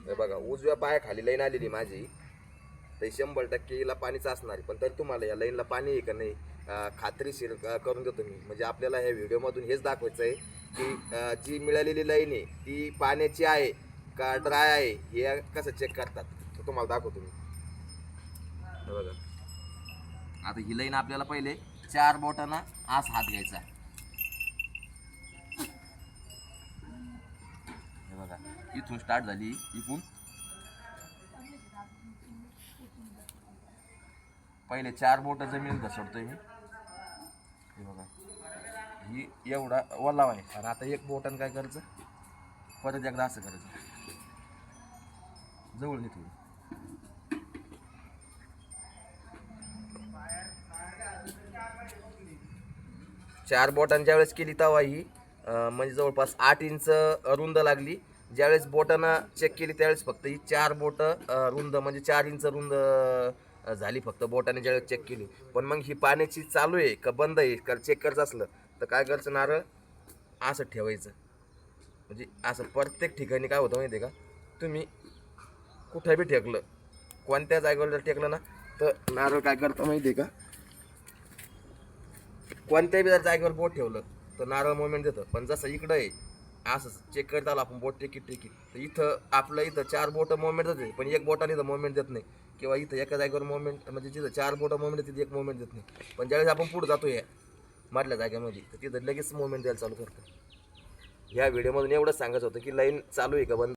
हे बघा उजव्या पायाखाली लाईन आलेली माझी, तर 100% हिला पाणीच असणार. पण तरी तुम्हाला या लाईनला पाणी आहे का नाही खात्रीशीर करून देतो मी. म्हणजे आपल्याला ह्या व्हिडिओमधून हेच दाखवायचं आहे की जी मिळालेली लाईन आहे ती पाण्याची आहे का ड्राय आहे हे कसं चेक करतात तर तुम्हाला दाखवतो मी. हे बघा आता ही लाईन आपल्याला पहिले 4 बोटांना आस हात घ्यायचा. हे बघा इथून स्टार्ट झाली, इथून पहिले 4 बोट जमिनीत घसरतोय मी. हे बघा ही एवढा ओलावा आहे आणि आता एक बोटानं काय करायचं, परत एकदा असं करायचं, जवळ घे थोडी. 4 बोटांनी ज्यावेळेस केली तेव्हा ही म्हणजे जवळपास 8 इंच रुंद लागली. ज्यावेळेस बोटानं चेक केली त्यावेळेस फक्त ही 4 बोटं रुंद म्हणजे 4 इंच रुंद झाली फक्त बोटाने ज्यावेळेस चेक केली. पण मग ही पाण्याची चालू आहे का बंद आहे का चेक करायचं असलं तर काय करायचं, नारळ असं ठेवायचं. म्हणजे असं प्रत्येक ठिकाणी काय होतं माहिती आहे का, तुम्ही कुठं बी टेकलं, कोणत्या जागेवर जर टेकलं ना तर नारळ काय करतं माहिती आहे का, कोणत्याही जर जागेवर बोट ठेवलं तर नारळ मोमेंट देतं. पण जसं इकडं आहे असं चेक करत आलं आपण बोट टेकीत तर इथं आपलं इथं 4 बोटं मोमेंट देते पण एक बोटाने इथं मोमेंट देत नाही. किंवा इथं एका जागेवर मोमेंट म्हणजे जिथं 4 बोटं मोमेंट देते एक मोमेंट देत नाही. पण ज्यावेळेस आपण पुढे जातो या मधल्या जागेमध्ये तर तिथं लगेच मोमेंट द्यायला चालू करतं. ह्या व्हिडिओमधून एवढंच सांगायचं होतं की लाईन चालू आहे का बंद.